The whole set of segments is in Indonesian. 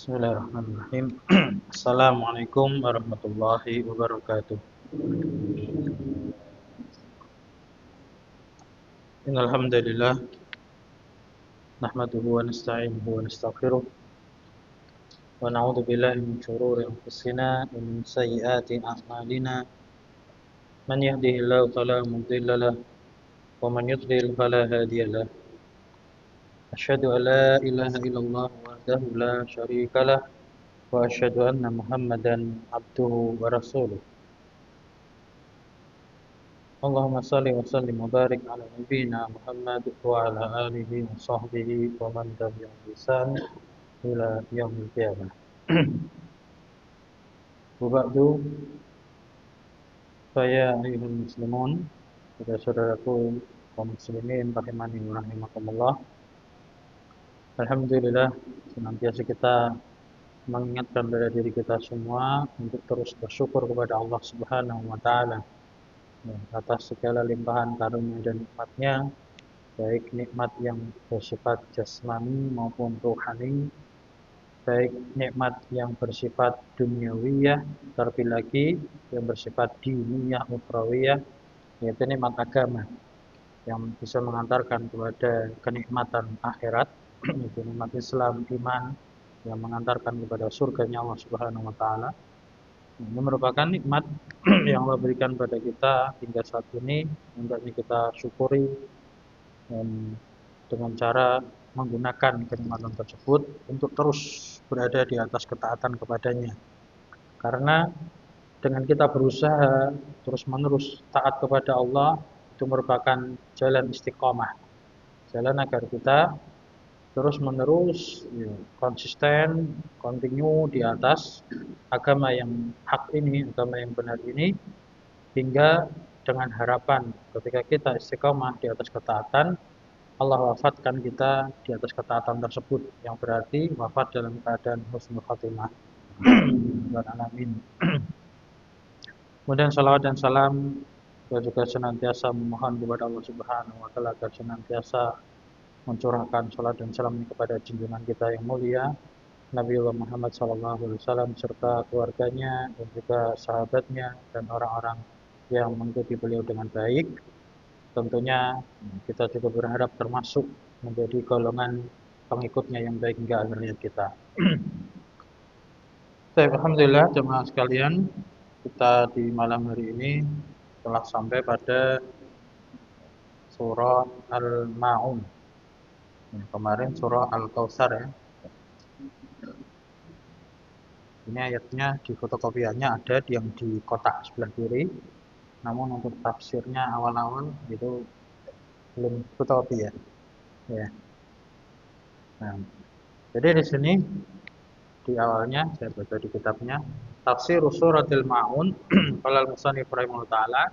Bismillahirrahmanirrahim. Assalamualaikum warahmatullahi wabarakatuh. Innal hamdalillah nahmaduhu wa nasta'inuhu wa nastaghfiruh wa na'udzu billahi min shururi anfusina wa min sayyiati a'malina. Man yahdihillahu fala mudilla lahu wa man yudlil fala hadiya lahu. Asyhadu an la ilaha illallah wahdahu la syarika lah wa asyhadu anna Muhammadan abduhu wa rasuluh. Allahumma salli wa sallim wa barik ala nabiyyina Muhammad wa ala alihi wa sahbihi wa man tabi'ahum bi ihsan ila yaumil qiyamah. Wa ba'du, saya ayuhal muslimun, saudara-saudaraku kaum muslimin rahimani wa rahimakumullah. Alhamdulillah, senantiasa kita mengingatkan pada diri kita semua untuk terus bersyukur kepada Allah Subhanahu wa taala atas segala limpahan karunia dan nikmatnya, baik nikmat yang bersifat jasmani maupun rohani, baik nikmat yang bersifat duniawiyah, terlebih lagi yang bersifat diniyah ukhrawiyah, yaitu nikmat agama yang bisa mengantarkan kepada kenikmatan akhirat, yaitu nikmat Islam, iman yang mengantarkan kepada surganya Allah Subhanahu wa taala. Ini merupakan nikmat yang Allah berikan pada kita hingga saat ini, hendaknya kita syukuri dengan cara menggunakan kenikmatan tersebut untuk terus berada di atas ketaatan kepadanya. Karena dengan kita berusaha terus-menerus taat kepada Allah, itu merupakan jalan istiqomah, jalan agar kita terus-menerus konsisten, continue di atas agama yang hak ini, agama yang benar ini, hingga dengan harapan ketika kita istiqomah di atas ketaatan, Allah wafatkan kita di atas ketaatan tersebut, yang berarti wafat dalam keadaan husnul khatimah. Alamin. Kemudian salawat dan salam kita juga senantiasa memohon kepada Allah Subhanahu wa taala agar senantiasa mencurahkan salat dan salam kepada junjungan kita yang mulia Nabiullah Muhammad SAW serta keluarganya dan juga sahabatnya dan orang-orang yang mengikuti beliau dengan baik. Tentunya kita juga berharap termasuk menjadi golongan pengikutnya yang baik hingga akhir hayat kita. Alhamdulillah jemaah sekalian, kita di malam hari ini telah sampai pada surah Al-Ma'un. Kemarin surah Al-Kautsar ya. Ini ayatnya di fotokopiannya ada yang di kotak sebelah kiri. Namun untuk tafsirnya awal-awal itu belum fotokopi ya. Ya. Nah, jadi di sini di awalnya saya baca di kitabnya tafsir suratil Ma'un qala al-musannif rahimahullah taala,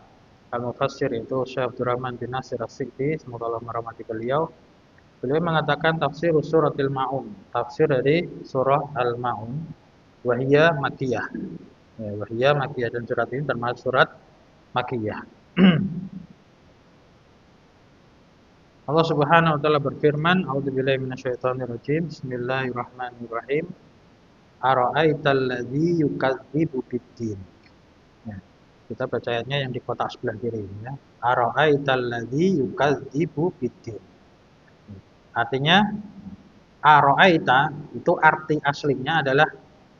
al-mufassir itu Syekh Abdurrahman bin Nasir As-Sa'di, semoga Allah merahmati beliau. Beliau mengatakan tafsir suratil Ma'un, tafsir dari surah Al-Ma'un, wahiyya Makkiyah. Ya, wahiyya Makkiyah, dan surat ini termasuk surat Makkiyah. Allah Subhanahu wa taala berfirman, a'udzubillahi minasyaitonir rajim, bismillahirrahmanirrahim. Ara'aital ladzi yukadzibu biddin. Ya, kita baca ayatnya yang di kotak sebelah kiri ya. Ara'aital ladzi yukadzibu biddin. Artinya ara'aita itu arti aslinya adalah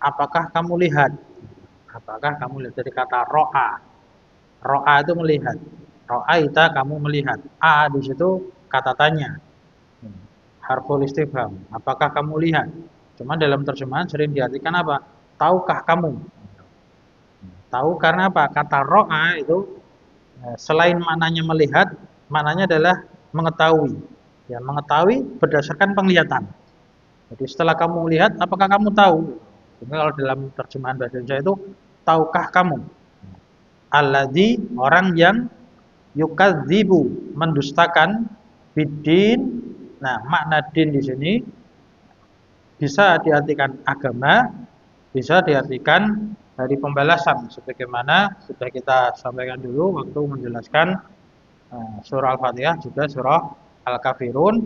apakah kamu lihat? Apakah kamu lihat, dari kata ro'a. Ro'a itu melihat. Ra'aita kamu melihat. A di situ kata tanya. Harful istifham. Apakah kamu lihat? Cuma dalam terjemahan sering diartikan apa? Tahukah kamu? Tahu karena apa? Kata ro'a itu selain maknanya melihat, maknanya adalah mengetahui. Ya, mengetahui berdasarkan penglihatan. Jadi setelah kamu lihat, apakah kamu tahu? Jadi kalau dalam terjemahan bahasa Indonesia itu, tahukah kamu? Alladzi, orang yang yukadzibu, mendustakan, biddin. Nah, makna din di sini bisa diartikan agama, bisa diartikan dari pembalasan, sebagaimana sudah kita sampaikan dulu waktu menjelaskan surah Al-Fatihah, juga surah Al-Kafirun.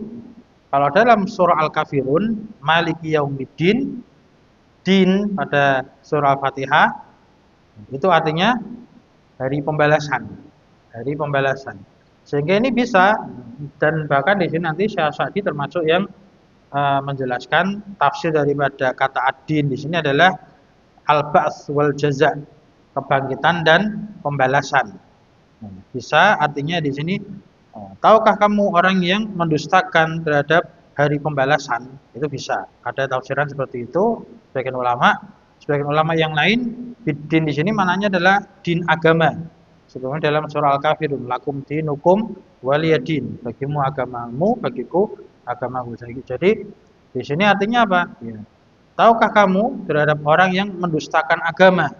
Kalau dalam surah Al-Kafirun, Maliki Yaumiddin, din pada surah Al-Fatihah itu artinya hari pembalasan, hari pembalasan. Sehingga ini bisa, dan bahkan di sini nanti Syekh Sa'di termasuk yang menjelaskan tafsir daripada kata ad-din di sini adalah al-ba'ts wal jaza, kebangkitan dan pembalasan. Bisa artinya di sini, tahukah kamu orang yang mendustakan terhadap hari pembalasan? Itu bisa. Ada tafsiran seperti itu sebagian ulama. Sebagian ulama yang lain, din di sini maknanya adalah din agama. Sebagaimana dalam surah Al-Kafirun, lakum dinukum waliyadin. Bagimu agamamu, bagiku agamaku. Jadi di sini artinya apa? Ya. Tahukah kamu terhadap orang yang mendustakan agama?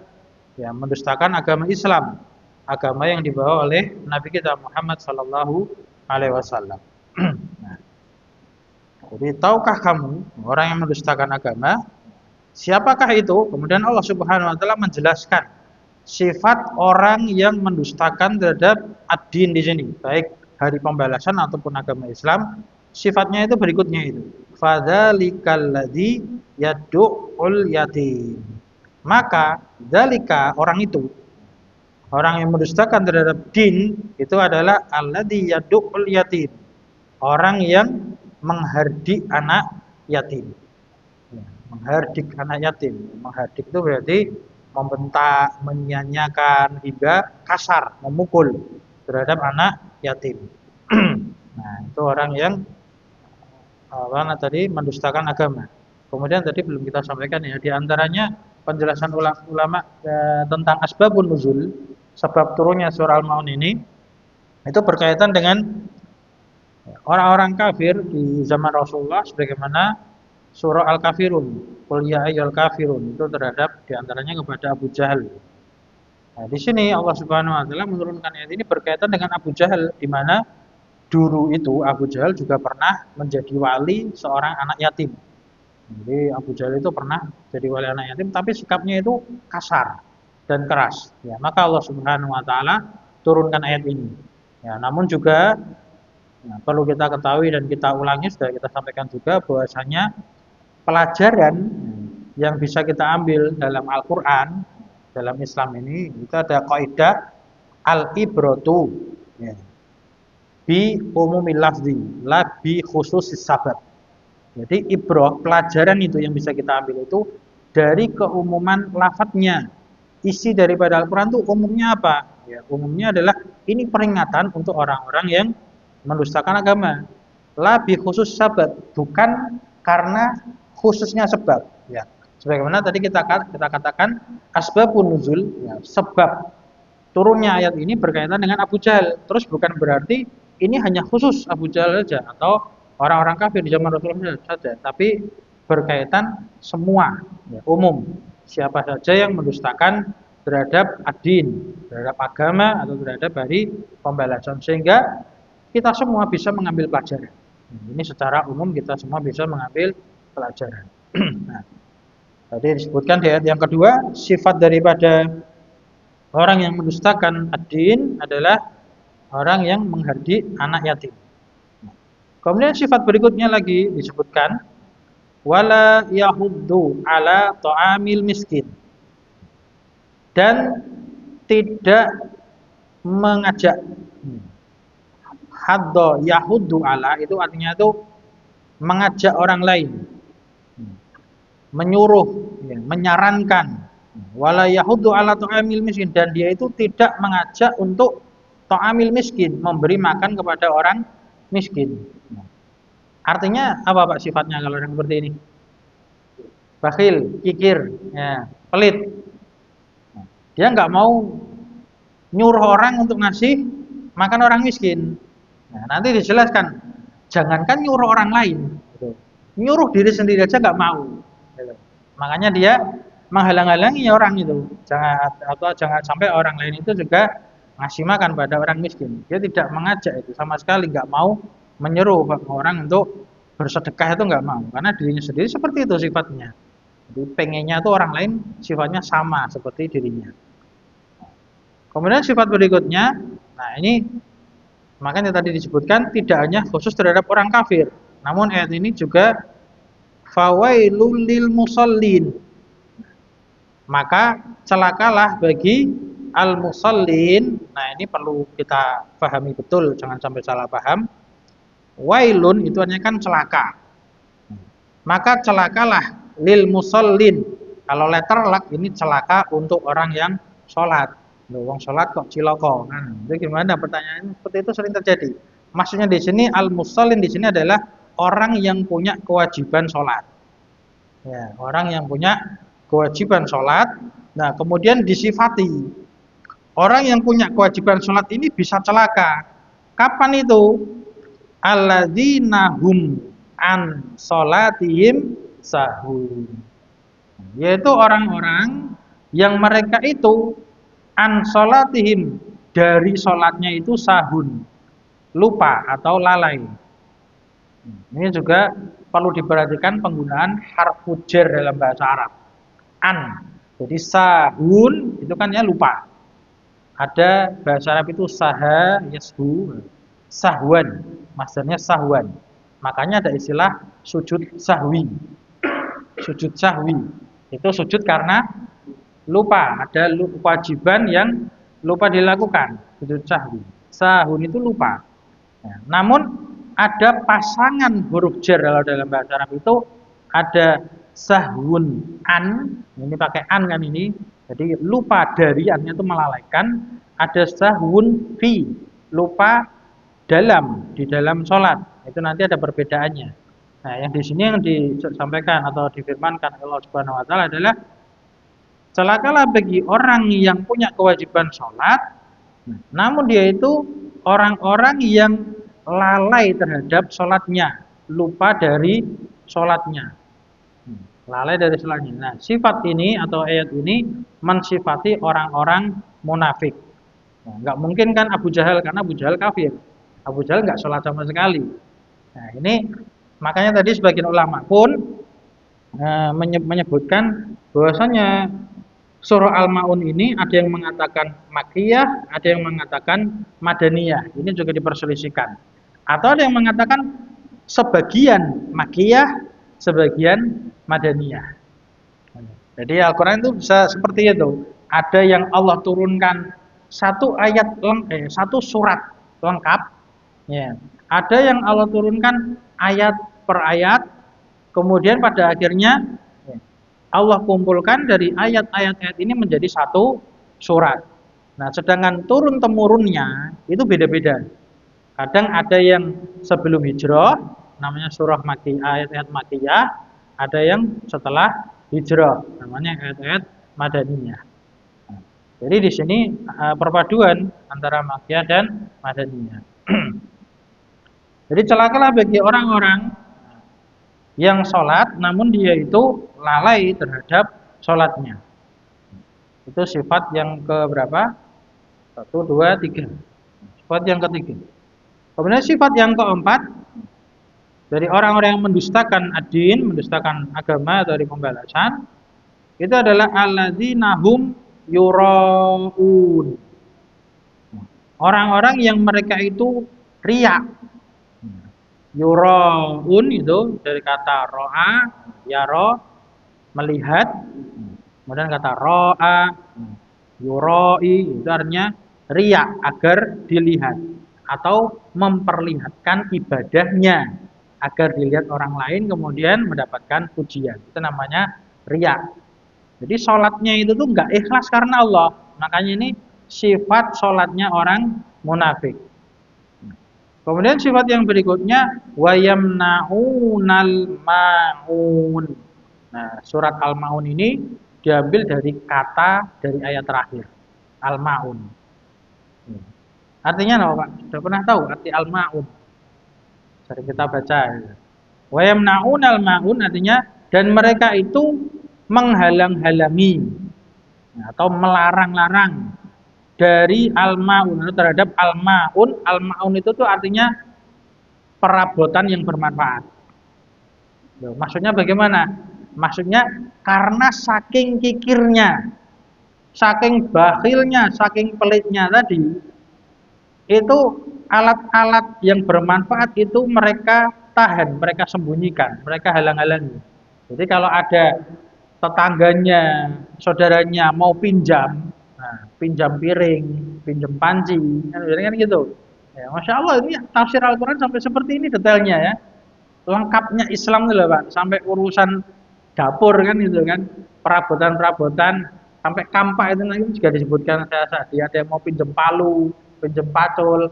Ya, mendustakan agama Islam, agama yang dibawa oleh Nabi kita Muhammad sallallahu alaihi wasallam. Nah, jadi tahukah kamu orang yang mendustakan agama? Siapakah itu? Kemudian Allah Subhanahu wa taala menjelaskan sifat orang yang mendustakan terhadap ad-din di sini, baik hari pembalasan ataupun agama Islam. Sifatnya itu berikutnya itu. Fadzalikal ladzi yad'ul yatim. Maka dzalika orang itu, orang yang mendustakan terhadap din itu adalah alladzi yad'ul yatim. Orang yang menghardik anak yatim. Menghardik anak yatim. Menghardik itu berarti membentak, menyanyiakan hingga kasar, memukul terhadap anak yatim. Nah, itu orang yang tadi mendustakan agama. Kemudian tadi belum kita sampaikan ya, di antaranya penjelasan ulama tentang asbabun nuzul, sebab turunnya surah Al-Maun ini, itu berkaitan dengan orang-orang kafir di zaman Rasulullah, sebagaimana surah Al-Kafirun, qul ya ayyuhal kafirun, itu terhadap di antaranya kepada Abu Jahal. Nah, di sini Allah Subhanahu wa taala menurunkan ayat ini berkaitan dengan Abu Jahal, di mana dulu itu Abu Jahal juga pernah menjadi wali seorang anak yatim. Jadi Abu Jahal itu pernah jadi wali anak yatim, tapi sikapnya itu kasar dan keras. Ya, maka Allah Subhanahu wa taala turunkan ayat ini. Ya, namun juga perlu kita ketahui dan kita ulangi, sudah kita sampaikan juga bahwasanya pelajaran yang bisa kita ambil dalam Al-Qur'an, dalam Islam ini, itu ada kaidah al-ibratu, ya, bi umumil lafzi la bi khususis sabab. Jadi ibrah, pelajaran itu yang bisa kita ambil itu dari keumuman lafadznya. Isi daripada Al-Quran itu umumnya apa? Ya, umumnya adalah ini peringatan untuk orang-orang yang mendustakan agama. La bi khusus sabab, bukan karena khususnya sebab. Ya, sebagaimana tadi kita katakan asbabun nuzul, ya, sebab turunnya ayat ini berkaitan dengan Abu Jahal. Terus bukan berarti ini hanya khusus Abu Jahal saja atau orang-orang kafir di zaman Rasulullah saja, tapi berkaitan semua, ya, umum. Siapa saja yang mendustakan terhadap ad-din, terhadap agama atau terhadap hari pembalasan, sehingga kita semua bisa mengambil pelajaran. Ini secara umum kita semua bisa mengambil pelajaran. Nah, tadi disebutkan di ayat yang kedua, sifat daripada orang yang mendustakan ad-din adalah orang yang menghardik anak yatim. Kemudian sifat berikutnya lagi disebutkan, wala yahuddu ala ta'amil miskin, dan tidak mengajak. Hadda yahuddu ala itu artinya itu mengajak orang lain, menyuruh, ya, menyarankan. Wala yahuddu ala ta'amil miskin, dan dia itu tidak mengajak untuk ta'amil miskin, memberi makan kepada orang miskin. Artinya apa Pak sifatnya kalau orang seperti ini? Bakhil, kikir, ya, pelit. Dia nggak mau nyuruh orang untuk ngasih makan orang miskin. Nah, nanti dijelaskan, jangankan nyuruh orang lain, nyuruh diri sendiri aja nggak mau. Makanya dia menghalang-halangi orang itu, jangan sampai orang lain itu juga ngasih makan pada orang miskin. Dia tidak mengajak itu sama sekali, nggak mau menyeru orang untuk bersedekah, itu nggak mau, karena dirinya sendiri seperti itu sifatnya. Jadi pengennya itu orang lain sifatnya sama seperti dirinya. Kemudian sifat berikutnya, nah ini makanya tadi disebutkan tidak hanya khusus terhadap orang kafir, namun ayat ini juga fawailul lil musallin, Maka celakalah bagi al-musallin. Nah, ini perlu kita pahami betul, jangan sampai salah paham. Wailun itu artinya kan celaka. Maka celakalah lil musallin. Kalau letter lak ini celaka untuk orang yang sholat. Loh, wong sholat kok ciloko kan? Itu gimana? Pertanyaan seperti itu sering terjadi. Maksudnya di sini al-musallin di sini adalah orang yang punya kewajiban sholat. Ya, orang yang punya kewajiban sholat. Nah, kemudian disifati orang yang punya kewajiban sholat ini bisa celaka. Kapan itu? Alladzina hum an sholatihim sahun. Yaitu orang-orang yang mereka itu an sholatihim dari sholatnya itu sahun, lupa atau lalai. Ini juga perlu diperhatikan penggunaan harfu jar dalam bahasa Arab. An. Jadi sahun itu kan ya lupa. Ada bahasa Arab itu saha yashu, sahwan, masdarnya sahwan. Makanya ada istilah sujud sahwi. Sujud sahwi itu sujud karena lupa, ada kewajiban yang lupa dilakukan, sujud sahwi. Sahun itu lupa. Ya, namun ada pasangan huruf jar dalam bahasa Arab itu ada sahwun an, ini pakai an kan ini. Jadi lupa dari artinya itu melalaikan. Ada sahwun fi, lupa di dalam sholat. Itu nanti ada perbedaannya. Nah, yang di sini yang disampaikan atau difirmankan Allah Subhanahu wa taala adalah celakalah bagi orang yang punya kewajiban sholat, namun dia itu orang-orang yang lalai terhadap sholatnya, lupa dari sholatnya, lalai dari sholatnya. Nah, sifat ini atau ayat ini mensifati orang-orang munafik. Nah, nggak mungkin kan Abu Jahal, karena Abu Jahal kafir. Abu Jahal nggak sholat sama sekali. Nah, ini makanya tadi sebagian ulama pun menyebutkan bahwasanya surah Al-Maun ini ada yang mengatakan Makkiyah, ada yang mengatakan Madaniyah. Ini juga diperselisihkan. Atau ada yang mengatakan sebagian Makkiyah, sebagian Madaniyah. Jadi Al-Quran itu bisa seperti itu. Ada yang Allah turunkan satu surat lengkap. Ya. Ada yang Allah turunkan ayat per ayat. Kemudian pada akhirnya Allah kumpulkan dari ayat-ayat ini menjadi satu surat. Nah, sedangkan turun temurunnya itu beda-beda. Kadang ada yang sebelum hijrah, namanya surah Makkiyah, ayat-ayat Makkiyah. Ada yang setelah hijrah, namanya ayat-ayat Madaniyah. Jadi di sini perpaduan antara Makkiyah dan Madaniyah. Jadi celakalah bagi orang-orang yang sholat namun dia itu lalai terhadap sholatnya. Itu sifat yang keberapa? 1, 2, 3. Sifat yang ketiga. Kemudian sifat yang keempat dari orang-orang yang mendustakan ad-din, mendustakan agama dari pembalasan, itu adalah alladzina hum yuraun. Orang-orang yang mereka itu riya. Yuraun itu dari kata ro'a, yaro, melihat. Kemudian kata ro'a, yuroi, itu artinya riya, agar dilihat. Atau memperlihatkan ibadahnya agar dilihat orang lain kemudian mendapatkan pujian. Itu namanya riya. Jadi sholatnya itu tuh nggak ikhlas karena Allah. Makanya ini sifat sholatnya orang munafik. Kemudian sifat yang berikutnya wayamnaunal maun. Nah, surat Al-Maun ini diambil dari kata dari ayat terakhir, Al-Maun. Artinya apa, Pak? Sudah pernah tahu arti Al-Maun? Sering kita baca. Wayamnaunal maun artinya dan mereka itu menghalang-halangi atau melarang-larang dari al-maun terhadap al-maun. Al-maun itu tuh artinya perabotan yang bermanfaat. Maksudnya bagaimana? Maksudnya karena saking kikirnya, saking bakhilnya, saking pelitnya tadi, itu alat-alat yang bermanfaat itu mereka tahan, mereka sembunyikan, mereka halang-halangi. Jadi kalau ada tetangganya, saudaranya mau pinjam, nah, pinjam piring, pinjam panci, kan gitu. Ya, Masya Allah ini tafsir Al-Quran sampai seperti ini detailnya ya. Lengkapnya Islam itu loh Pak, sampai urusan dapur kan gitu kan, perabotan-perabotan, sampai kampak itu nanti juga disebutkan saya dia ada yang mau pinjam palu, pinjam pacul,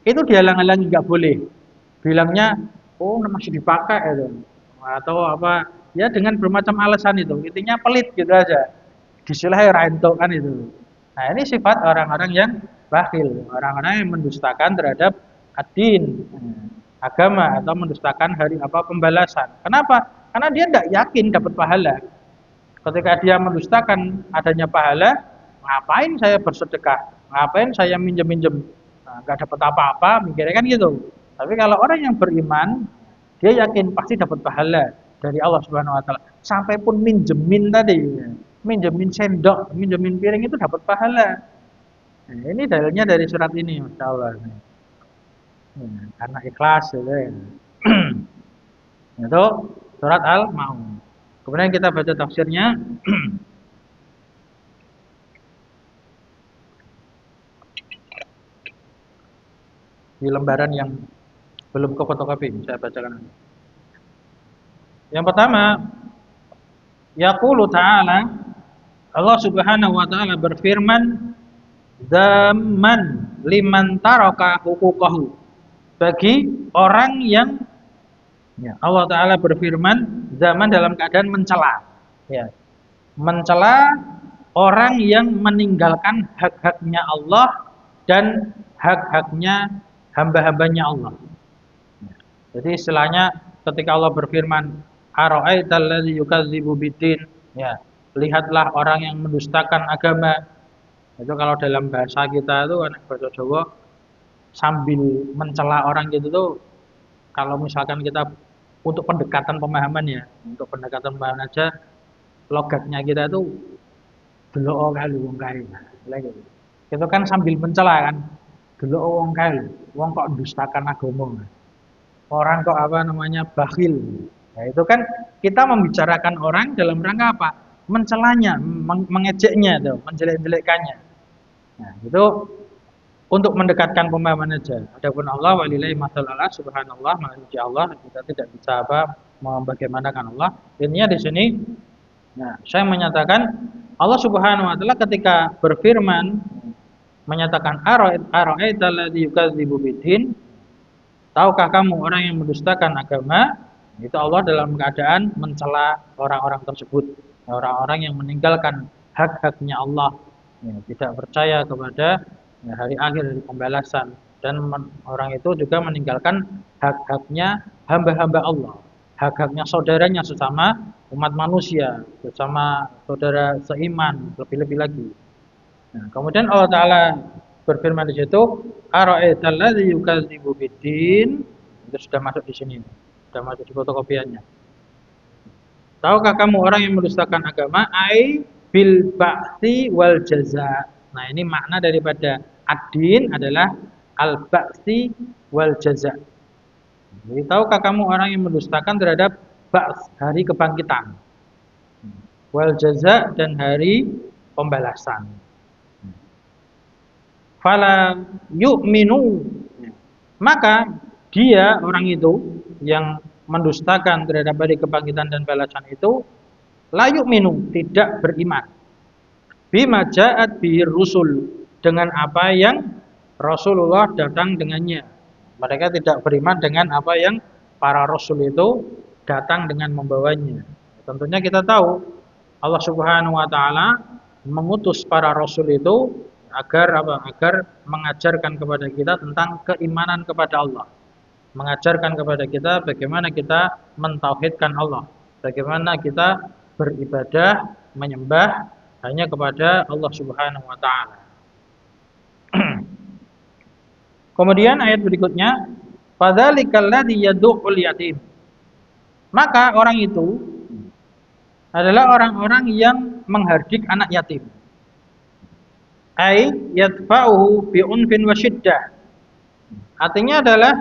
itu dihalang-halangi nggak boleh. Bilangnya, oh masih dipakai itu, atau apa? Ya dengan bermacam alasan itu, intinya pelit gitu aja. Disilahi rento kan itu. Nah ini sifat orang-orang yang bakhil, orang-orang yang mendustakan terhadap ad-din, agama, atau mendustakan hari apa pembalasan. Kenapa? Karena dia tidak yakin dapat pahala. Ketika dia mendustakan adanya pahala, ngapain saya bersedekah? Ngapain saya minjem-minjem? Nah, nggak dapat apa-apa, mikirnya kan gitu. Tapi kalau orang yang beriman, dia yakin pasti dapat pahala dari Allah Subhanahu wa taala. Sampai pun minjemin tadi, minjemin sendok, minjemin piring itu dapat pahala. Nah, ini dalilnya dari surat ini, Masya Allah. Karena ikhlas gitu ya. Itu surat Al-Maun. Kemudian kita baca tafsirnya. Di lembaran yang belum ke fotokopi, saya bacakan. Yang pertama, yaqulu ta'ala, Allah Subhanahu wa taala berfirman, "Dzamman liman taraka huquqahu." Bagi orang yang ya, Allah taala berfirman zaman dalam keadaan mencela. Ya. Mencela orang yang meninggalkan hak-haknya Allah dan hak-haknya hamba-hambanya Allah. Jadi istilahnya ketika Allah berfirman, "Ara'aital ladzi yukadzibu biddin." Ya, lihatlah orang yang mendustakan agama. Itu kalau dalam bahasa kita itu anak bahasa Jawa sambil mencela orang gitu tuh, kalau misalkan kita untuk pendekatan pemahaman ya, untuk pendekatan pemahaman aja logatnya kita itu delok kali wong kae. Lagi. Itu kan sambil mencela kan. Delok wong kae, wong kok dustakan agama. Orang kok apa namanya bakhil. Nah, itu kan kita membicarakan orang dalam rangka apa? Mencelanya, mengejeknya itu, menjelek-jelekkannya. Nah, itu untuk mendekatkan pemahaman aja. Adapun Allah walillahi masalah subhanallah, maha Allah, kita tidak bisa apa membagaimanakan Allah. Intinya di sini nah, saya menyatakan Allah Subhanahu wa taala ketika berfirman menyatakan ara'aital ladzi yukadzibu biddin, tahukah kamu orang yang mendustakan agama? Itu Allah dalam keadaan mencela orang-orang tersebut, orang-orang yang meninggalkan hak-haknya Allah, ya, tidak percaya kepada ya, hari akhir dari pembalasan, dan orang itu juga meninggalkan hak-haknya hamba-hamba Allah, hak-haknya saudaranya sesama umat manusia, sesama saudara seiman, lebih-lebih lagi. Nah, kemudian Allah Taala berfirman di situ, "Ara'aital ladzi yukadzibu biddin." Itu sudah masuk di sini, sudah masuk di fotokopiannya. Tahukah kamu orang yang mendustakan agama? Ai bil ba'tsi wal jaza. Nah, ini makna daripada ad-din adalah al-ba'tsi wal jaza. Jadi, tahukah kamu orang yang mendustakan terhadap ba's, hari kebangkitan, wal jaza, dan hari pembalasan. Fala yu'minu, maka dia orang itu yang mendustakan terhadap hari kebangkitan dan balasan itu la yu'minu, tidak beriman, bima ja'at bihi rusul, dengan apa yang Rasulullah datang dengannya. Mereka tidak beriman dengan apa yang para rasul itu datang dengan membawanya. Tentunya kita tahu Allah Subhanahu wa taala mengutus para rasul itu agar apa? Agar mengajarkan kepada kita tentang keimanan kepada Allah. Mengajarkan kepada kita bagaimana kita mentauhidkan Allah, bagaimana kita beribadah, menyembah hanya kepada Allah Subhanahu wa taala. Kemudian ayat berikutnya, fadzalikal ladzi yad'ul yatim. Maka orang itu adalah orang-orang yang menghardik anak yatim. Ai yadfa'uhu bi unfin wa syiddah. Artinya adalah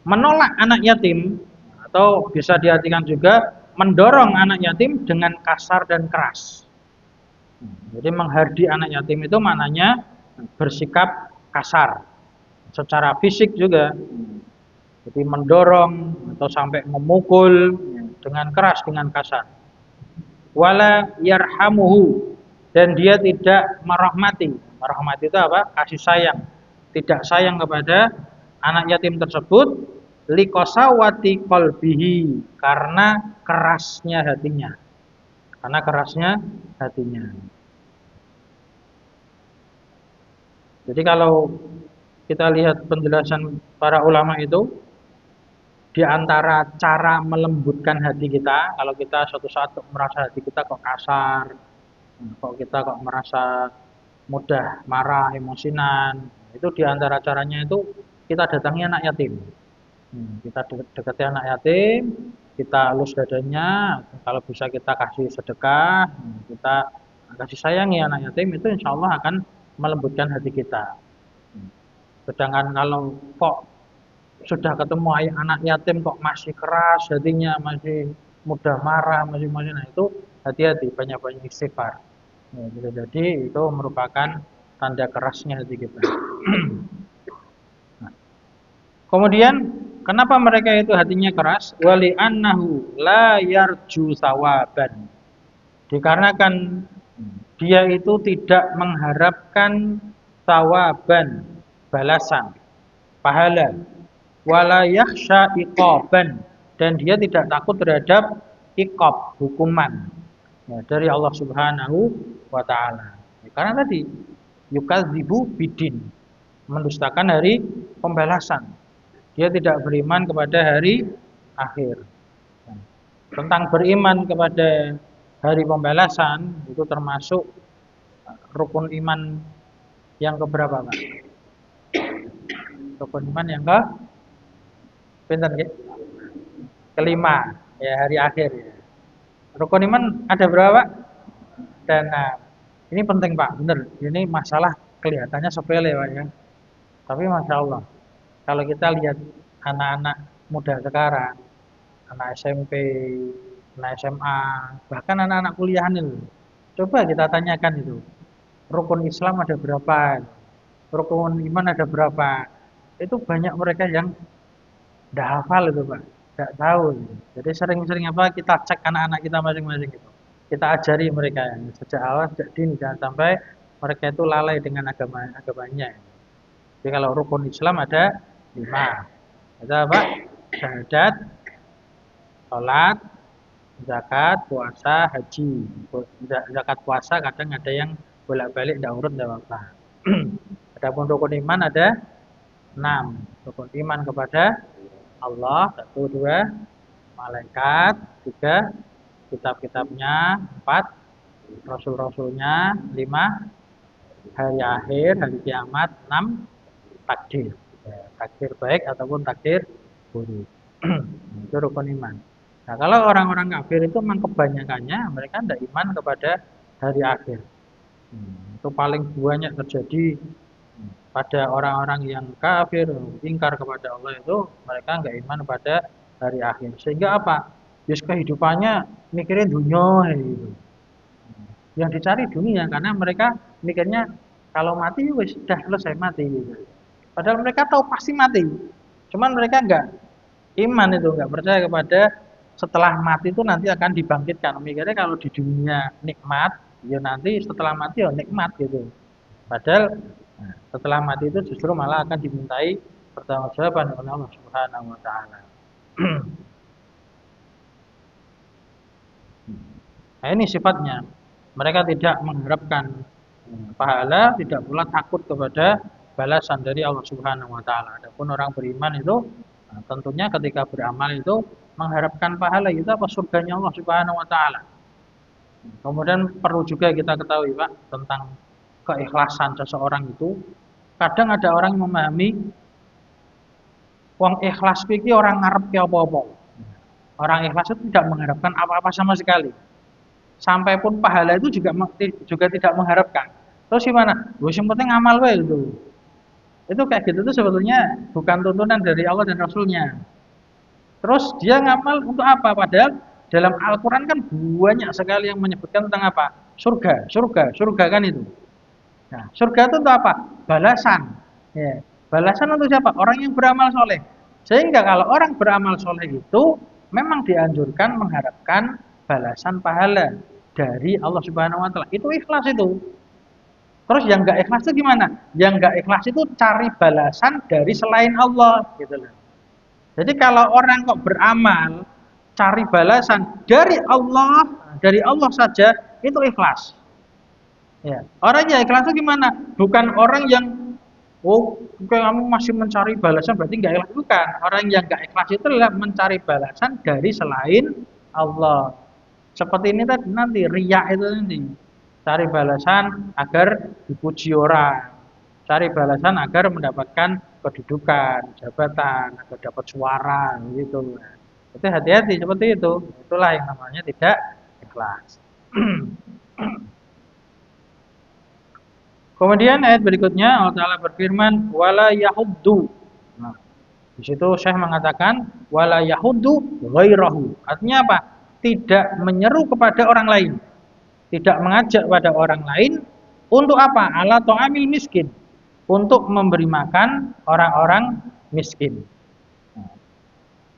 menolak anak yatim, atau bisa diartikan juga mendorong anak yatim dengan kasar dan keras. Jadi menghardi anak yatim itu maknanya bersikap kasar secara fisik juga. Jadi mendorong atau sampai memukul dengan keras, dengan kasar. Wala yarhamuhu, dan dia tidak merahmati. Merahmati itu apa? Kasih sayang. Tidak sayang kepada anak yatim tersebut, liqasawati qalbihi, karena kerasnya hatinya. Karena kerasnya hatinya. Jadi kalau kita lihat penjelasan para ulama itu, di antara cara melembutkan hati kita, kalau kita suatu saat merasa hati kita kok kasar, kok kita kok merasa mudah marah, emosinan, itu di antara caranya itu kita datangi anak yatim. Kita dekati anak yatim, kita elus dadanya, kalau bisa kita kasih sedekah, kita kasih sayangi anak yatim, itu insya Allah akan melembutkan hati kita. Sedangkan kalau kok sudah ketemu anak yatim kok masih keras hatinya, masih mudah marah, masih nah itu hati-hati, banyak-banyak istighfar. Ya, bisa jadi itu merupakan tanda kerasnya hati kita. Nah, kemudian kenapa mereka itu hatinya keras? Wali annahu la yarju sawaban. Dikarenakan dia itu tidak mengharapkan sawaban, balasan, pahala. Wala yakhsha iqaban, dan dia tidak takut terhadap iqab, hukuman ya, dari Allah Subhanahu wa taala. Ya, karena tadi yukadzibu bidin, mendustakan hari pembalasan. Dia tidak beriman kepada hari akhir. Tentang beriman kepada hari pembalasan itu termasuk rukun iman yang keberapa, Pak? Rukun iman yang pinten nggih? Kelima, ya hari akhir ya. Rukun iman ada berapa, Pak? Dan ini penting, Pak, bener. Ini masalah kelihatannya sepele, Pak ya. Tapi Masya Allah, kalau kita lihat anak-anak muda sekarang, anak SMP, anak SMA, bahkan anak-anak kuliahan itu, coba kita tanyakan itu, rukun Islam ada berapa? Rukun iman ada berapa? Itu banyak mereka yang tidak hafal itu, Pak, tidak tahu. Jadi sering-sering apa kita cek anak-anak kita masing-masing itu. Kita ajari mereka sejak awal, sejak dini, jangan sampai mereka itu lalai dengan agamanya. Jadi kalau rukun Islam ada 5. Ada apa? Syahadat, sholat, zakat, puasa, haji. Zakat puasa kadang ada yang bolak-balik tidak urut tidak apa. Adapun rukun iman ada 6. Rukun iman kepada Allah, 1, 2, malaikat, 3, kitab-kitabnya, 4, rasul-rasulnya, 5, hari akhir, hari kiamat, 6, takdir. Ya, takdir baik ataupun takdir buruk. Itu rukun iman. Nah, kalau orang-orang kafir itu memang kebanyakannya mereka tidak iman kepada hari akhir. Itu paling banyak terjadi pada orang-orang yang kafir, ingkar kepada Allah itu, mereka nggak iman pada hari akhir. Sehingga apa? Just kehidupannya mikirin dunia gitu. Yang dicari dunia, karena mereka mikirnya kalau mati wis sudah selesai mati gitu. Padahal mereka tahu pasti mati. Cuman mereka nggak iman itu, nggak percaya kepada setelah mati itu nanti akan dibangkitkan. Mikirnya kalau di dunia nikmat, ya nanti setelah mati ya nikmat gitu. Padahal setelah mati itu justru malah akan dimintai pertanggungjawaban oleh Allah Subhanahu wa taala. Nah, ini sifatnya. Mereka tidak mengharapkan pahala, tidak pula takut kepada balasan dari Allah Subhanahu wa taala. Adapun orang beriman itu tentunya ketika beramal itu mengharapkan pahala itu apa, surganya Allah Subhanahu wa taala. Kemudian perlu juga kita ketahui, Pak, tentang keikhlasan seseorang itu. Kadang ada orang yang memahami wong ikhlas iki orang ngarep ke apa-apa. Orang ikhlas itu tidak mengharapkan apa-apa sama sekali. Sampai pun pahala itu juga tidak mengharapkan. Terus gimana? Wis yang penting amal wae itu. Itu kayak gitu tuh sebetulnya bukan tuntunan dari Allah dan Rasulnya. Terus dia ngamal untuk apa? Padahal dalam Al-Quran kan banyak sekali yang menyebutkan tentang apa? Surga, surga, surga kan itu. Nah, surga itu untuk apa? Balasan. Ya. Balasan untuk siapa? Orang yang beramal soleh. Sehingga kalau orang beramal soleh itu memang dianjurkan mengharapkan balasan pahala dari Allah Subhanahu Wa Taala. Itu ikhlas itu. Terus yang nggak ikhlas itu gimana? Yang nggak ikhlas itu cari balasan dari selain Allah, gitu loh. Jadi kalau orang kok beramal cari balasan dari Allah saja itu ikhlas. Ya. Orang yang ikhlas itu gimana? Bukan orang yang kamu masih mencari balasan berarti nggak ikhlas, bukan. Orang yang nggak ikhlas itu adalah mencari balasan dari selain Allah. Seperti ini tadi nanti riya itu nanti cari balasan agar dipuji orang, cari balasan agar mendapatkan kedudukan, jabatan, agar dapat suara, gitu. Itu hati-hati seperti itu. Itulah yang namanya tidak ikhlas. Kemudian ayat berikutnya Allah Ta'ala berfirman wala yahuddu. Nah, di situ Syekh mengatakan wala yahuddu ghairahu. Artinya apa? Tidak menyeru kepada orang lain. Tidak mengajak pada orang lain untuk apa? Ala ta'amil miskin. Untuk memberi makan orang-orang miskin.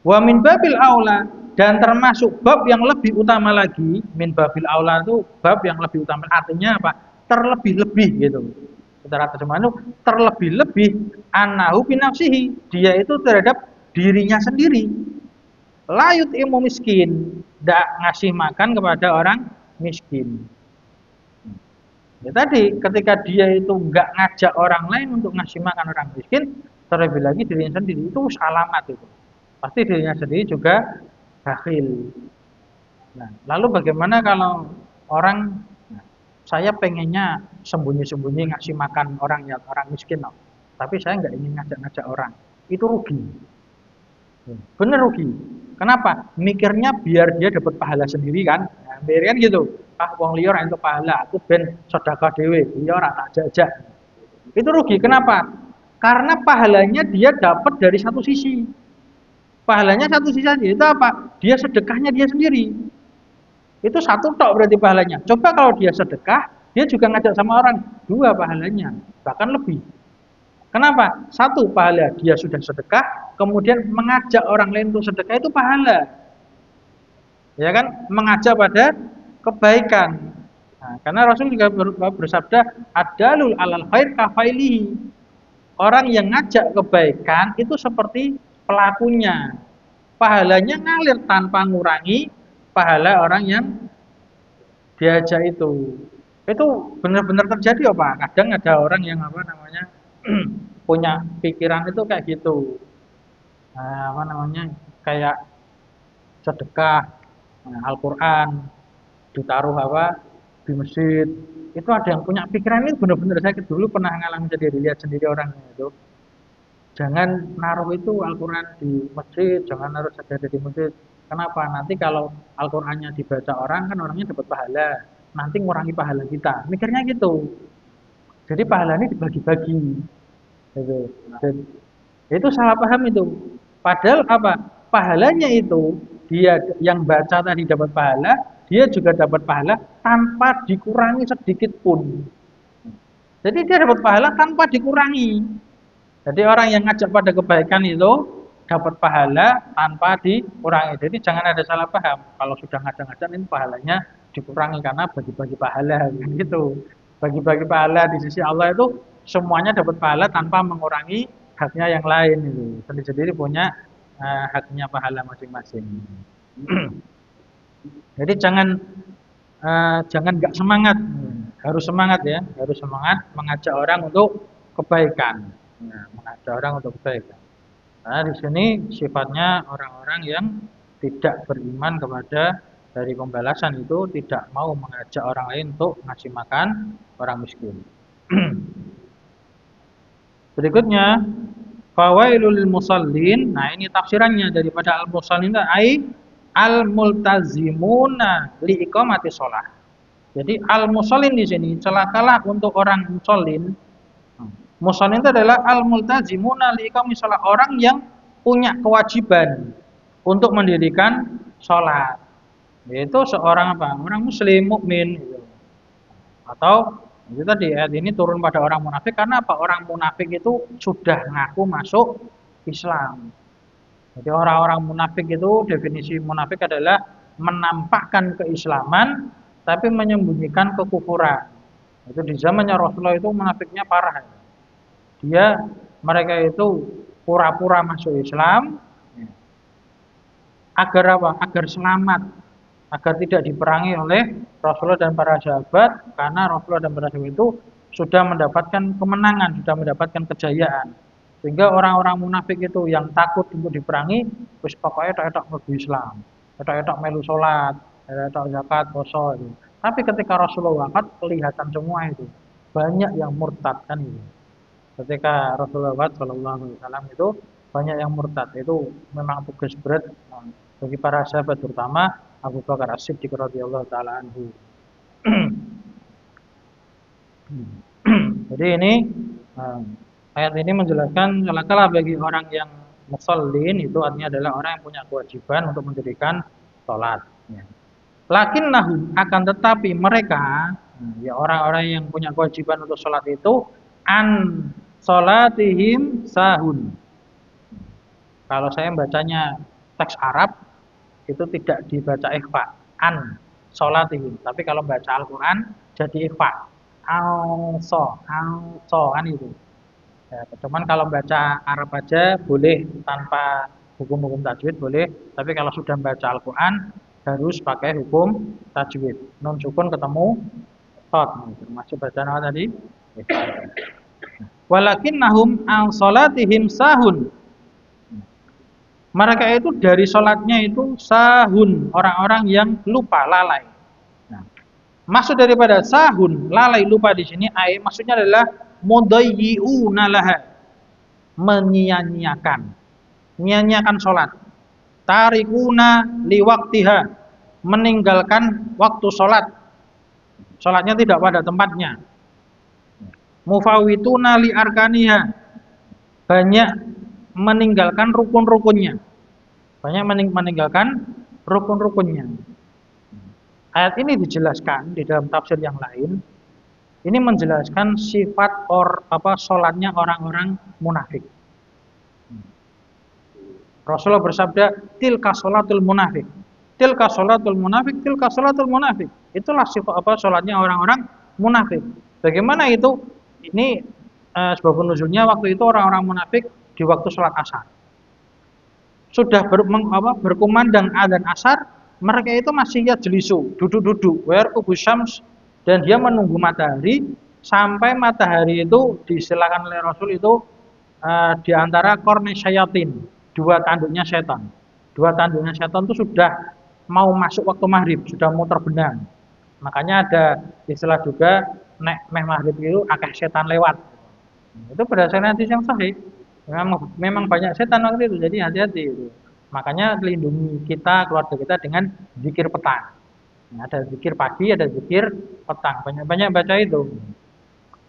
Wa min babil aula, dan termasuk bab yang lebih utama lagi, min babil aula itu bab yang lebih utama, artinya apa? Terlebih-lebih gitu. Secara terjemahan itu terlebih-lebih annahu binafsihi, dia itu terhadap dirinya sendiri. La yut'imu miskin, tidak ngasih makan kepada orang miskin. Ya tadi ketika dia itu enggak ngajak orang lain untuk ngasih makan orang miskin, terlebih lagi dirinya sendiri, itu alamat itu. Pasti dirinya sendiri juga bakhil. Nah, lalu bagaimana kalau orang saya pengennya sembunyi-sembunyi ngasih makan orang miskin, no. Tapi saya nggak ingin ngajak-ngajak orang, itu rugi, bener rugi. Kenapa? Mikirnya biar dia dapat pahala sendiri kan, nah, kan gitu. Wong liya ora entuk pahala, aku ben sedekah dhewe, liya ora tak jajak. Itu rugi. Kenapa? Karena pahalanya dia dapat dari satu sisi. Pahalanya satu sisi saja. Itu apa? Dia sedekahnya dia sendiri. Itu satu tok berarti pahalanya. Coba kalau dia sedekah, dia juga ngajak sama orang, dua pahalanya, bahkan lebih. Kenapa? Satu, pahala dia sudah sedekah, kemudian mengajak orang lain untuk sedekah itu pahala. Ya kan? Mengajak pada kebaikan. Nah, karena Rasul juga bersabda, adalul alal khair kafailihi. Orang yang ngajak kebaikan itu seperti pelakunya. Pahalanya ngalir tanpa ngurangi pahala orang yang diajak itu. Itu benar-benar terjadi apa? Kadang ada orang yang punya pikiran itu kayak gitu. Kayak sedekah, Al-Qur'an ditaruh di masjid. Itu ada yang punya pikiran ini benar-benar, saya dulu pernah ngalamin sendiri, lihat sendiri orangnya itu. Jangan naruh itu Al-Qur'an di masjid, jangan naruh sajadah di masjid. Kenapa? Nanti kalau Al-Qur'annya dibaca orang kan orangnya dapat pahala. Nanti ngurangi pahala kita. Mikirnya gitu. Jadi pahala ini dibagi-bagi. Gitu. Dan itu salah paham itu. Padahal apa? Pahalanya itu dia yang baca tadi dapat pahala, dia juga dapat pahala tanpa dikurangi sedikit pun. Jadi dia dapat pahala tanpa dikurangi. Jadi orang yang ngajak pada kebaikan itu dapat pahala tanpa dikurangi. Jadi jangan ada salah paham. Kalau sudah ngajak-ngajak ini pahalanya dikurangi karena bagi-bagi pahala kan gitu. Bagi-bagi pahala di sisi Allah itu semuanya dapat pahala tanpa mengurangi haknya yang lain itu. Sendiri-sendiri punya haknya pahala masing-masing. Jadi jangan nggak semangat. Harus semangat ya, harus semangat mengajak orang untuk kebaikan. Nah, mengajak orang untuk kebaikan. Nah, di sini sifatnya orang-orang yang tidak beriman kepada dari pembalasan itu, tidak mau mengajak orang lain untuk ngasih makan orang miskin. Berikutnya, fawailul musallin. Nah, ini tafsirannya daripada al-musallin ai al-multazimuna li iqamati shalah. Jadi al-musallin di sini celakalah untuk orang musallin. Musallin itu adalah al-multazimuna li iqamati shalah, orang yang punya kewajiban untuk mendirikan sholat. Yaitu seorang apa? Orang muslim, mukmin gitu. Atau itu tadi ayat ini turun pada orang munafik karena apa? Orang munafik itu sudah ngaku masuk Islam. Jadi orang-orang munafik itu definisi munafik adalah menampakkan keislaman tapi menyembunyikan kekufuran. Itu di zamannya Rasulullah itu munafiknya parah. Dia mereka itu pura-pura masuk Islam agar apa? Agar selamat, agar tidak diperangi oleh Rasulullah dan para sahabat karena Rasulullah dan para sahabat itu sudah mendapatkan kemenangan, sudah mendapatkan kejayaan. Sehingga orang-orang munafik itu yang takut untuk diperangi, wis pokoknya etok-etok mlebu Islam, etok-etok melu salat, etok zakat, poso itu. Tapi ketika Rasulullah wafat kelihatan semua itu. Banyak yang murtad kan itu. Ketika Rasulullah Shallallahu Alaihi Wasallam itu banyak yang murtad. Itu memang tugas berat bagi para sahabat terutama Abu Bakar As-Siddiq radhiyallahu taala anhu. Jadi ini ayat ini menjelaskan celakalah bagi orang yang musallin, itu artinya adalah orang yang punya kewajiban untuk mendirikan sholat. Lakinnahum, akan tetapi mereka, ya orang-orang yang punya kewajiban untuk sholat itu an sholatihim sahun. Kalau saya bacanya teks Arab itu tidak dibaca ikhfa, an sholatihim. Tapi kalau baca Al-Quran jadi ikhfa, al-so kan itu. Ya, cuman kalau baca Arab aja boleh tanpa hukum-hukum tajwid boleh, tapi kalau sudah baca Al-Quran harus pakai hukum tajwid. Nun sukun ketemu shad, termasuk bacaan apa tadi? Walakinnahum an salatihim sahun. Mereka itu dari sholatnya itu sahun, orang-orang yang lupa, lalai. Nah, maksud daripada sahun, lalai, lupa di sini, maksudnya adalah mudayyi'una laha, menyia-nyiakan, menyia-nyiakan sholat. Tarikuna liwaktiha, meninggalkan waktu sholat, sholatnya tidak pada tempatnya. Mufawwituna li arkaniha, banyak meninggalkan rukun-rukunnya, banyak meninggalkan rukun-rukunnya. Ayat ini dijelaskan di dalam tafsir yang lain. Ini menjelaskan sifat sholatnya orang-orang munafik. Rasulullah bersabda, tilka sholatul munafik, tilka sholatul munafik, tilka sholatul munafik. Itulah sifat sholatnya orang-orang munafik. Bagaimana itu? Ini sebab nuzulnya waktu itu orang-orang munafik di waktu sholat asar. Sudah berkumandang adzan asar, mereka itu masih jelisu, duduk-duduk, warqubus syams, dan dia menunggu matahari sampai matahari itu disilakan oleh Rasul itu di antara korne syayatin, dua tanduknya setan. Dua tanduknya setan itu sudah mau masuk waktu maghrib, sudah mau terbenam. Makanya ada istilah juga nek meh maghrib itu akeh setan lewat. Itu berdasarkan hadis yang sahih. Memang banyak setan waktu itu, jadi hati-hati itu. Makanya lindungi kita, keluarga kita dengan zikir petang. Nah, ada zikir pagi, ada zikir petang. Banyak-banyak baca itu.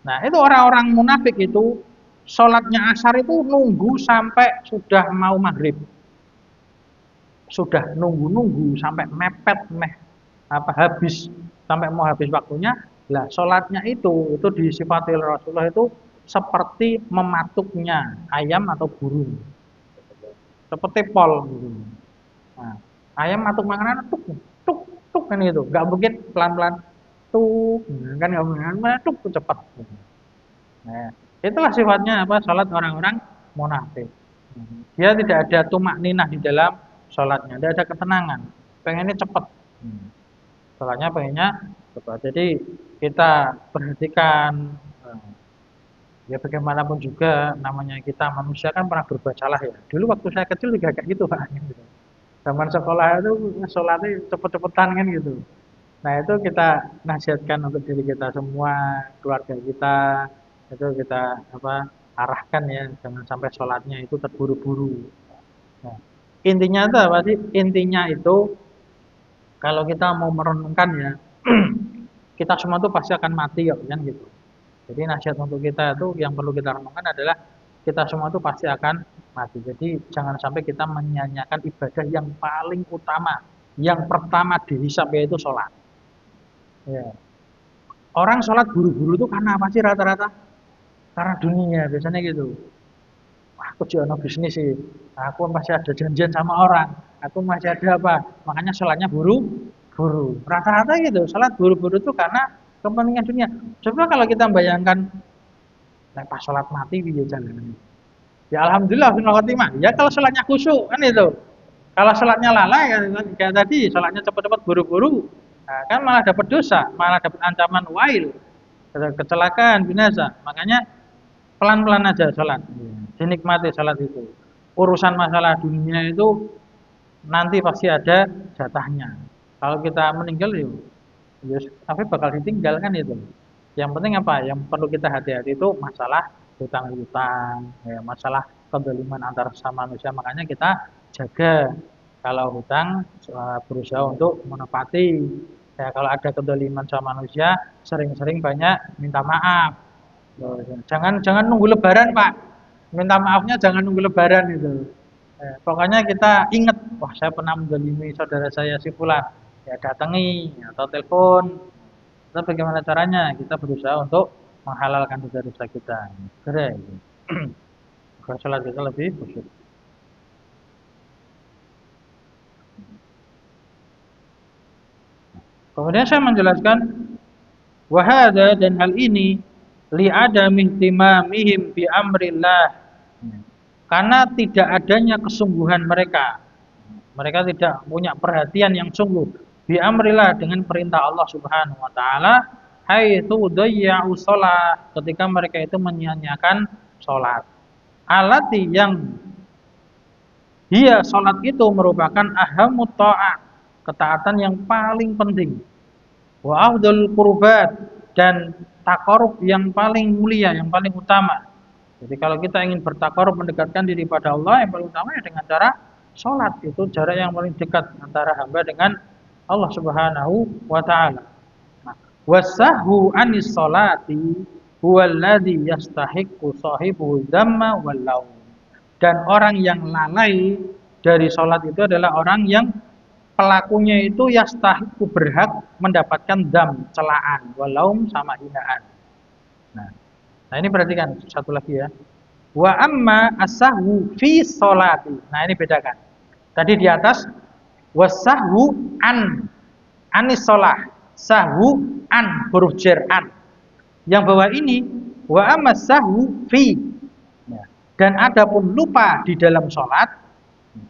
Nah, itu orang-orang munafik itu sholatnya asar itu nunggu sampai sudah mau maghrib. Sudah nunggu-nunggu sampai mepet habis, sampai mau habis waktunya. Lah, sholatnya itu disifati Rasulullah itu seperti mematuknya ayam atau burung, seperti pol gitu. Nah, ayam matuk makanan tuk tuk tuk kan itu, nggak mungkin pelan-pelan tuk kan, nggak mungkin tuk cepat. Nah, itulah sifatnya sholat orang-orang munafik. Dia tidak ada tumak ninah di dalam sholatnya, tidak ada ketenangan, pengennya cepat. Sholatnya pengennya cepat. Jadi kita perhatikan. Ya bagaimanapun juga namanya kita manusia kan pernah berbuat salah ya. Dulu waktu saya kecil juga kayak gitu Pak. Zaman sekolah itu sholatnya cepet-cepetan kan gitu. Nah itu kita nasihatkan untuk diri kita semua, keluarga kita, itu kita arahkan ya, jangan sampai sholatnya itu terburu-buru. Nah, intinya itu apa sih? Intinya itu kalau kita mau merenungkan ya, kita semua tuh pasti akan mati ya kan gitu. Jadi nasihat untuk kita itu yang perlu kita renungkan adalah kita semua itu pasti akan mati. Jadi jangan sampai kita menyia-nyiakan ibadah yang paling utama Yang pertama dihisab yaitu sholat. Ya. Orang sholat buru-buru itu karena apa sih rata-rata? Karena dunia biasanya gitu. Wah, aku jono bisnis sih. Aku masih ada janjian sama orang. Aku masih ada apa? Makanya sholatnya buru-buru. Rata-rata gitu. Sholat buru-buru itu karena kepentingan dunia. Coba kalau kita bayangkan, nah, pas sholat mati dia jalan. Ya alhamdulillah husnul khotimah. Ya kalau sholatnya khusyuk kan itu. Kalau sholatnya lalai ya, kayak tadi, sholatnya cepat-cepat buru-buru, nah, kan malah dapat dosa, malah dapat ancaman wail, kecelakaan, binasa. Makanya pelan-pelan aja sholat, dinikmati sholat itu. Urusan masalah dunia itu nanti pasti ada jatahnya. Kalau kita meninggal ya tapi bakal ditinggal kan itu. Yang penting apa? Yang perlu kita hati-hati itu masalah hutang-hutang, ya, masalah kezaliman antar sesama manusia. Makanya kita jaga kalau hutang berusaha untuk menepati. Ya, kalau ada kezaliman sama manusia, sering-sering banyak minta maaf. Jangan jangan nunggu lebaran, Pak. Minta maafnya jangan nunggu lebaran itu. Pokoknya kita ingat, wah saya pernah menzalimi saudara saya si fulan. Ya datangi atau telepon. Kita bagaimana caranya? Kita berusaha untuk menghalalkan dosa-dosa kita. Keren. Kalau sholat kita lebih khusyuk. Kemudian saya menjelaskan wahada dan hal ini li adami ihtimamihim bi amrillah. Karena tidak adanya kesungguhan mereka. Mereka tidak punya perhatian yang sungguh bi amrillah dengan perintah Allah Subhanahu wa taala haitsu dayya'u shalah ketika mereka itu menyia-nyiakan salat. Alati yang dia salat itu merupakan ahamut ta'at, ketaatan yang paling penting. Wa afdalul qurbat dan takarub yang paling mulia, yang paling utama. Jadi kalau kita ingin bertakarub mendekatkan diri pada Allah, yang paling utama ya dengan cara sholat. Itu jarak yang paling dekat antara hamba dengan Allah Subhanahu wa taala. Nah, wasahhu anis sholati huwallazi yastahiqqu sahibuhu dzamma wal laum. Dan orang yang lalai dari sholat itu adalah orang yang pelakunya itu yastahiqqu berhak mendapatkan dzam, celaan, walaum sama hinaan. Nah, nah ini perhatikan satu lagi ya. Wa amma as-sahwu fi sholati. Nah, ini bedakan. Tadi di atas wasahwu an anis sholah. Sahwu an huruf jar an. Yang bawah ini wa amma sahwu fi. Ya. Dan adapun lupa di dalam sholat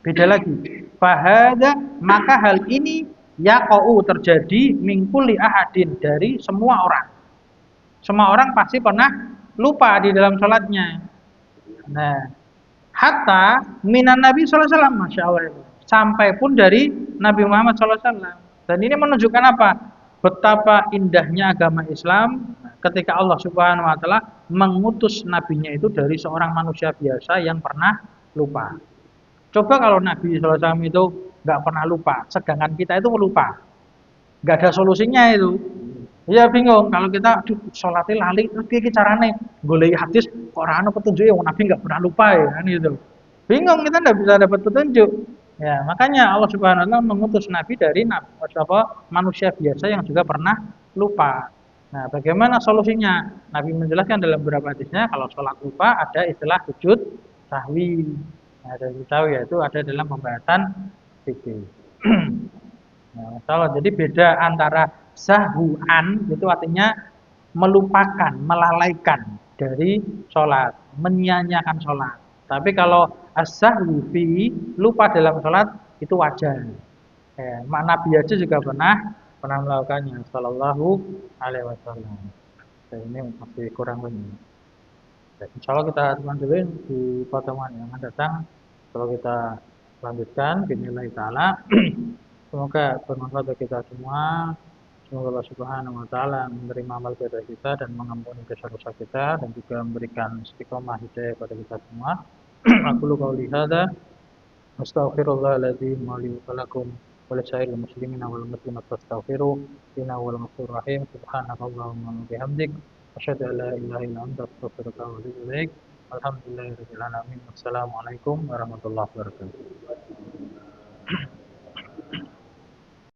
beda lagi. Fahada maka hal ini yaqau terjadi mingkuli ahadin dari semua orang. Semua orang pasti pernah lupa di dalam sholatnya. Nah, hatta minan Nabi sallallahu alaihi wasallam, masya Allah, sampai pun dari Nabi Muhammad sallallahu alaihi wasallam. Dan ini menunjukkan apa? Betapa indahnya agama Islam ketika Allah Subhanahu wa taala mengutus nabinya itu dari seorang manusia biasa yang pernah lupa. Coba kalau Nabi sallallahu alaihi wasallam itu nggak pernah lupa, sedangkan kita itu lupa, nggak ada solusinya itu. Ya bingung kalau kita sholatnya lali, terus piye carane golek hadis kok ora ana petunjuk ya Nabi nggak pernah lupa ya kan gitu. Bingung kita nggak bisa dapat petunjuk. Ya, makanya Allah Subhanahu wa taala mengutus nabi dari manusia biasa yang juga pernah lupa. Nah, bagaimana solusinya? Nabi menjelaskan dalam beberapa hadisnya kalau sholat lupa ada istilah sujud sahwi. Nah, dari tahu ya itu ada dalam pembahasan fikih. Nah, kalau jadi beda antara sahwan itu artinya melupakan, melalaikan dari sholat, menyia-nyiakan sholat. Tapi kalau as-sahwu fi lupa dalam sholat itu wajar. Nabi aja juga pernah melakukannya. Sallallahu alaihi wasallam. Ini masih kurang lebih. Insya Allah kita teman dulu di pertemuan yang akan datang. Kalau kita lanjutkan, bismillah ta'ala. Semoga bermanfaat bagi kita semua. Semoga Allah Subhanahu wa taala menerima amal ibadah kita dan mengampuni dosa-dosa kita dan juga memberikan istiqomah hidayah kepada kita semua. Aku qouli hadza astaghfirullahaladzim wa li wa lakum wa lisairil muslimina wal muslimat fastaghfiruh innahu wal ghafurur rahim. Subhanakallahumma wa bihamdik asyhadu an la ilaha illa anta astaghfiruka wa atubu ilaik. Alhamdulillahirabbil alamin. Wassalamualaikum warahmatullahi wabarakatuh.